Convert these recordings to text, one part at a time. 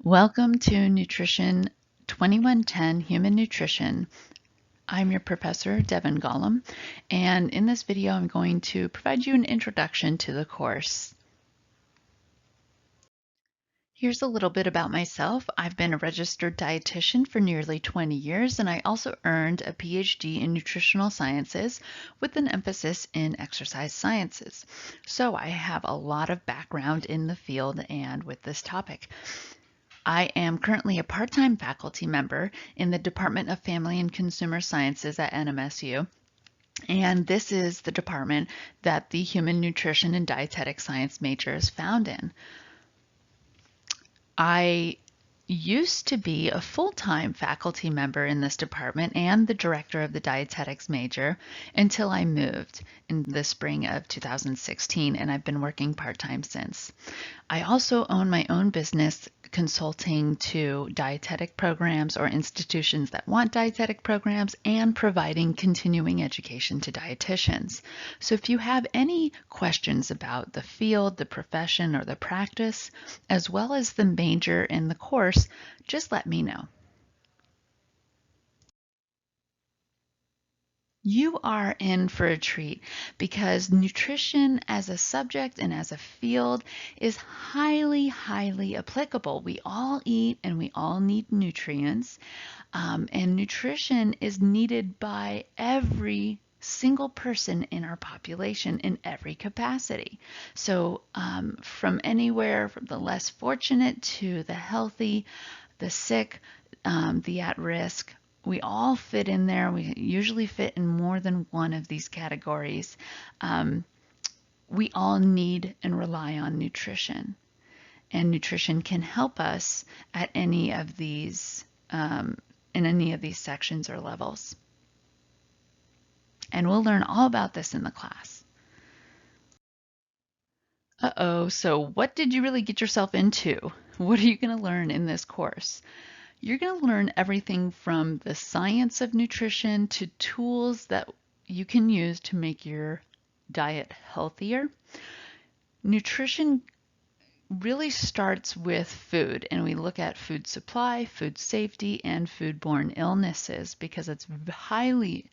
Welcome to Nutrition 2110 Human Nutrition. I'm your professor, Devin Gollum, and in this video I'm going to provide you an introduction to the course. Here's a little bit about myself. I've been a registered dietitian for nearly 20 years, and I also earned a PhD in nutritional sciences with an emphasis in exercise sciences. So I have a lot of background in the field and with this topic. I am currently a part-time faculty member in the Department of Family and Consumer Sciences at NMSU, and this is the department that the Human Nutrition and Dietetic Science major is found in. I used to be a full-time faculty member in this department and the director of the dietetics major until I moved in the spring of 2016, and I've been working part-time since. I also own my own business consulting to dietetic programs or institutions that want dietetic programs and providing continuing education to dietitians. So if you have any questions about the field, the profession, or the practice, as well as the major in the course, just let me know. You are in for a treat because nutrition as a subject and as a field is highly, highly applicable. We all eat and we all need nutrients, and nutrition is needed by every single person in our population in every capacity. So from anywhere from the less fortunate to the healthy, the sick, the at risk, we all fit in there. We usually fit in more than one of these categories. We all need and rely on nutrition, and nutrition can help us at any of these in any of these sections or levels. And we'll learn all about this in the class. So what did you really get yourself into? What are you going to learn in this course? You're going to learn everything from the science of nutrition to tools that you can use to make your diet healthier. Nutrition really starts with food, and we look at food supply, food safety, and foodborne illnesses because it's highly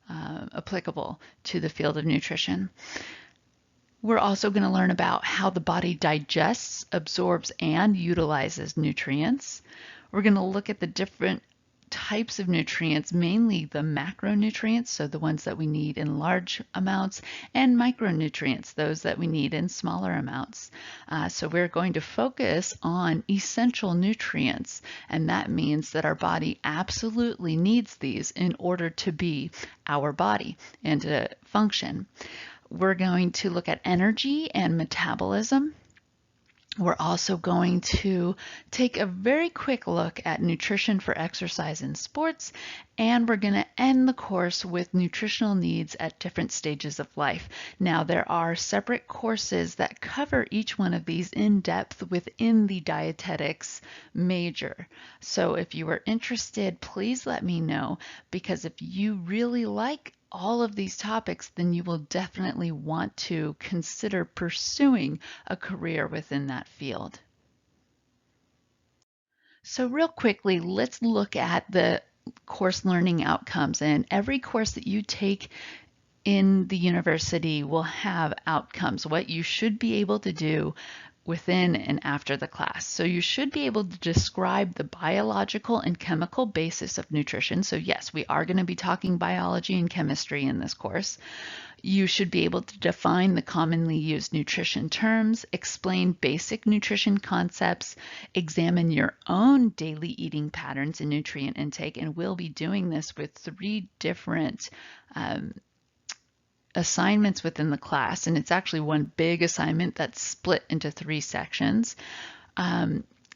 applicable to the field of nutrition. We're also going to learn about how the body digests, absorbs, and utilizes nutrients. We're going to look at the different types of nutrients, mainly the macronutrients, so the ones that we need in large amounts, and micronutrients, those that we need in smaller amounts. So we're going to focus on essential nutrients, and that means that our body absolutely needs these in order to be our body and to function. We're going to look at energy and metabolism. We're also going to take a very quick look at nutrition for exercise and sports, and we're going to end the course with nutritional needs at different stages of life. Now, there are separate courses that cover each one of these in depth within the dietetics major. So if you are interested, please let me know, because if you really like all of these topics, then you will definitely want to consider pursuing a career within that field. So real quickly, let's look at the course learning outcomes. And every course that you take in the university will have outcomes, what you should be able to do within and after the class. So you should be able to describe the biological and chemical basis of nutrition. So yes, we are going to be talking biology and chemistry in this course. You should be able to define the commonly used nutrition terms, explain basic nutrition concepts, examine your own daily eating patterns and nutrient intake, and we'll be doing this with 3 different assignments within the class, and it's actually one big assignment that's split into 3 sections.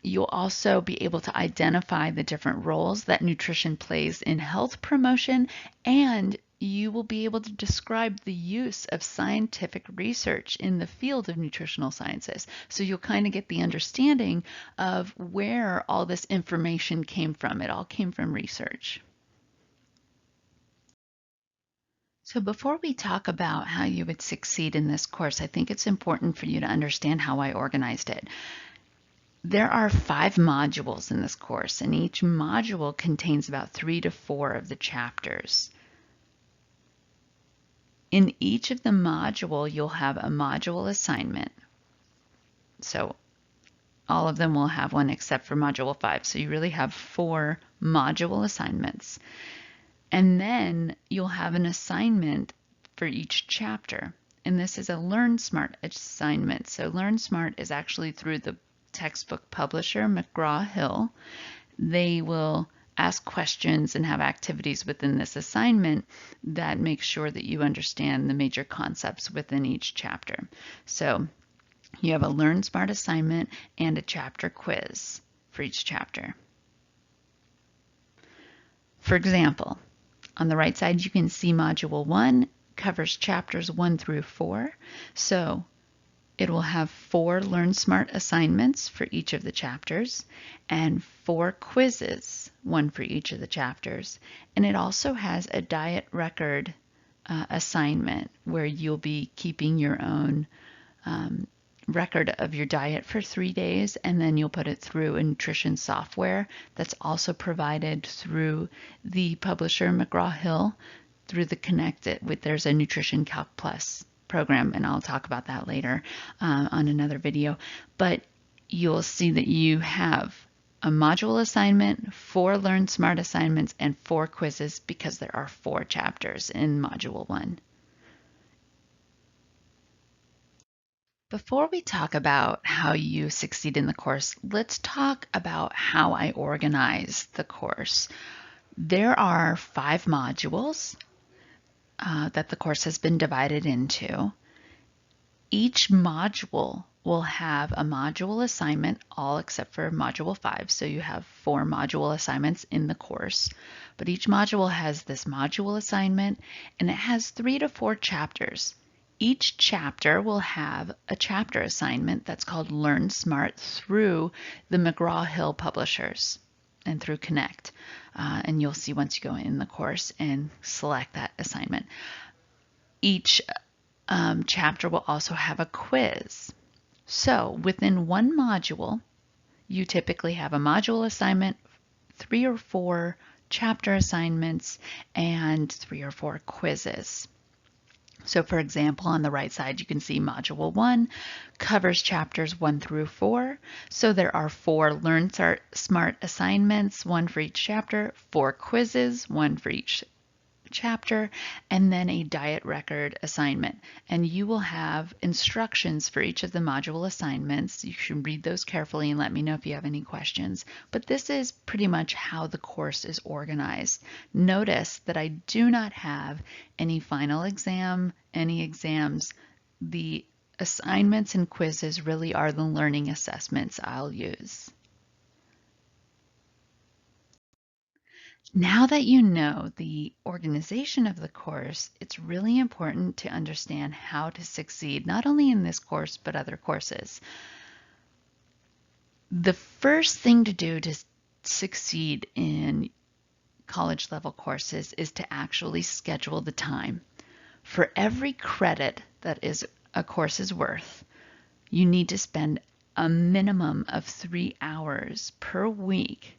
You'll also be able to identify the different roles that nutrition plays in health promotion, and you will be able to describe the use of scientific research in the field of nutritional sciences. So you'll kind of get the understanding of where all this information came from. It all came from research. So before we talk about how you would succeed in this course, I think it's important for you to understand how I organized it. There are 5 modules in this course, and each module contains about 3 to 4 of the chapters. In each of the module, you'll have a module assignment. So all of them will have one except for Module 5. So you really have 4 module assignments. And then you'll have an assignment for each chapter. And this is a Learn Smart assignment. So Learn Smart is actually through the textbook publisher, McGraw-Hill. They will ask questions and have activities within this assignment that make sure that you understand the major concepts within each chapter. So you have a Learn Smart assignment and a chapter quiz for each chapter. For example, on the right side, you can see Module 1 covers chapters 1 through 4. So it will have 4 Learn Smart assignments for each of the chapters and 4 quizzes, one for each of the chapters. And it also has a diet record assignment where you'll be keeping your own record of your diet for 3 days, and then you'll put it through a nutrition software that's also provided through the publisher McGraw-Hill through the Connect It with there's a Nutrition Calc Plus program, and I'll talk about that later on another video. But you'll see that you have a module assignment, 4 Learn Smart assignments, and 4 quizzes because there are 4 chapters in Module 1. Before we talk about how you succeed in the course, let's talk about how I organize the course. There are 5 modules that the course has been divided into. Each module will have a module assignment, all except for Module 5. So you have 4 module assignments in the course. But each module has this module assignment, and it has 3 to 4 chapters. Each chapter will have a chapter assignment that's called Learn Smart through the McGraw-Hill publishers and through Connect. And you'll see once you go in the course and select that assignment. Each chapter will also have a quiz. So within one module, you typically have a module assignment, 3 or 4 chapter assignments, and 3 or 4 quizzes. So for example, on the right side, you can see Module 1 covers chapters 1 through 4. So there are 4 Learn Smart assignments, 1 for each chapter, 4 quizzes, 1 for each chapter, and then a diet record assignment. And you will have instructions for each of the module assignments. You should read those carefully and let me know if you have any questions. But this is pretty much how the course is organized. Notice that I do not have any final exam, any exams. The assignments and quizzes really are the learning assessments I'll use. Now that you know the organization of the course, it's really important to understand how to succeed, not only in this course, but other courses. The first thing to do to succeed in college level courses is to actually schedule the time. For every credit that a course is worth, you need to spend a minimum of 3 hours per week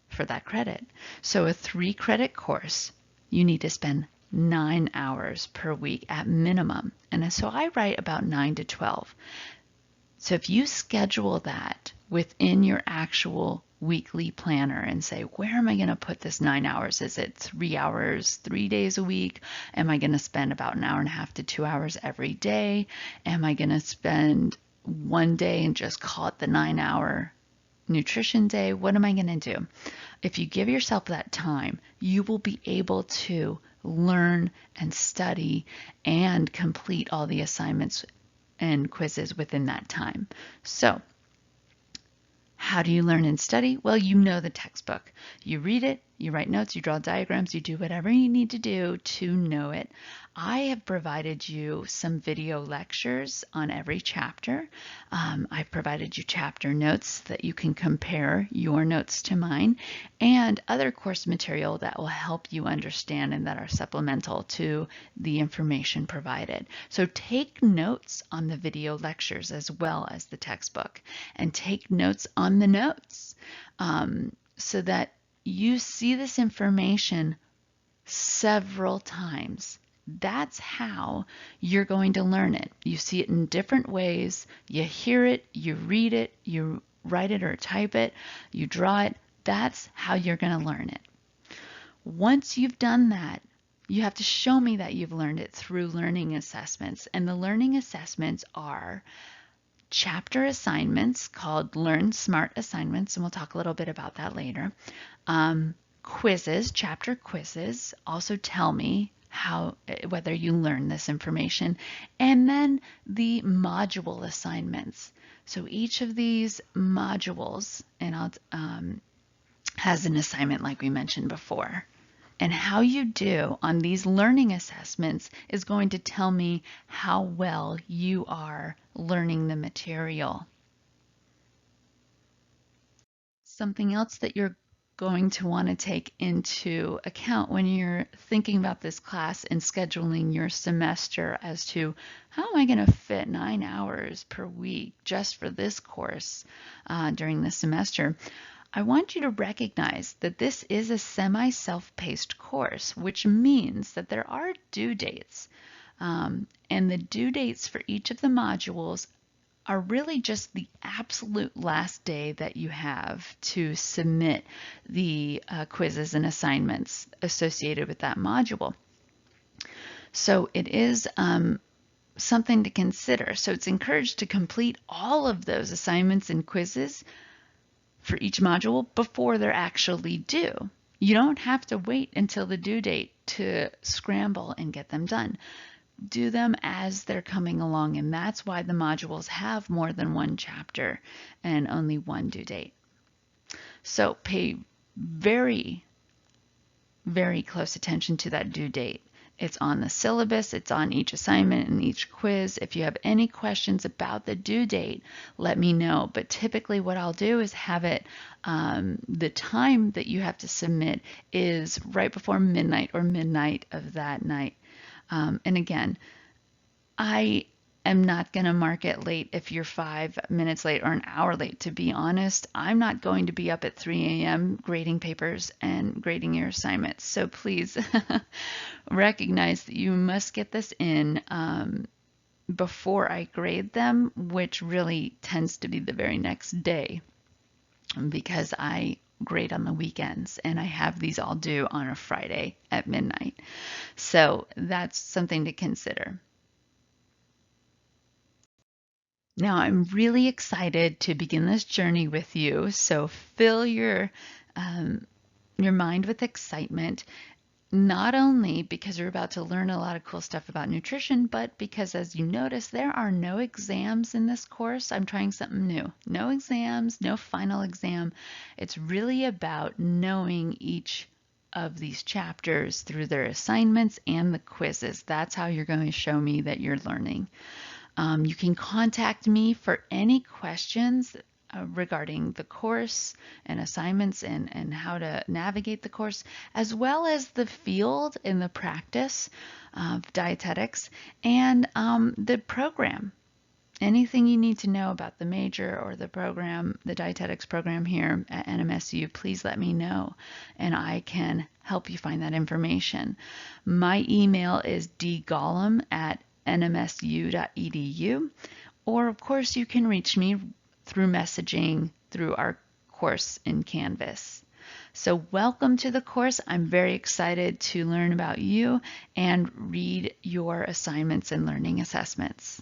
for that credit. So a 3-credit course, you need to spend 9 hours per week at minimum. And so I write about 9 to 12. So if you schedule that within your actual weekly planner and say, where am I going to put this 9 hours? Is it 3 hours, 3 days a week? Am I going to spend about an hour and a half to 2 hours every day? Am I going to spend one day and just call it the 9-hour nutrition day? What am I going to do? If you give yourself that time, you will be able to learn and study and complete all the assignments and quizzes within that time. So how do you learn and study? Well, you know the textbook. You read it, You write notes, you draw diagrams, you do whatever you need to do to know it. I have provided you some video lectures on every chapter. I've provided you chapter notes that you can compare your notes to mine, and other course material that will help you understand and that are supplemental to the information provided. So take notes on the video lectures as well as the textbook, and take notes on the notes so that you see this information several times. That's how you're going to learn it. You see it in different ways. You hear it, you read it, you write it or type it, you draw it. That's how you're going to learn it. Once you've done that, you have to show me that you've learned it through learning assessments. And the learning assessments are chapter assignments called Learn Smart assignments, and we'll talk a little bit about that later. Quizzes, chapter quizzes, also tell me whether you learn this information. And then the module assignments. So each of these modules has an assignment like we mentioned before. And how you do on these learning assessments is going to tell me how well you are learning the material. Something else that you're going to want to take into account when you're thinking about this class and scheduling your semester as to how am I going to fit 9 hours per week just for this course during the semester. I want you to recognize that this is a semi-self-paced course, which means that there are due dates. And the due dates for each of the modules are really just the absolute last day that you have to submit the quizzes and assignments associated with that module. So it is something to consider. So it's encouraged to complete all of those assignments and quizzes for each module before they're actually due. You don't have to wait until the due date to scramble and get them done. Do them as they're coming along, and that's why the modules have more than one chapter and only one due date. So pay very, very close attention to that due date. It's on the syllabus, it's on each assignment and each quiz. If you have any questions about the due date, let me know. But typically what I'll do is have it, the time that you have to submit is right before midnight or midnight of that night. And again, I am not going to mark it late if you're 5 minutes late or an hour late. To be honest, I'm not going to be up at 3 a.m. grading papers and grading your assignments. So please recognize that you must get this in before I grade them, which really tends to be the very next day because I grade on the weekends and I have these all due on a Friday at midnight. So that's something to consider. Now I'm really excited to begin this journey with you. So fill your mind with excitement, not only because you're about to learn a lot of cool stuff about nutrition, but because as you notice, there are no exams in this course. I'm trying something new. No exams, no final exam. It's really about knowing each of these chapters through their assignments and the quizzes. That's how you're going to show me that you're learning. You can contact me for any questions regarding the course and assignments and how to navigate the course, as well as the field and the practice of dietetics and the program. Anything you need to know about the major or the program, the dietetics program here at NMSU, please let me know and I can help you find that information. My email is dgollum@nmsu.edu, or of course you can reach me through messaging through our course in Canvas. So welcome to the course. I'm very excited to learn about you and read your assignments and learning assessments.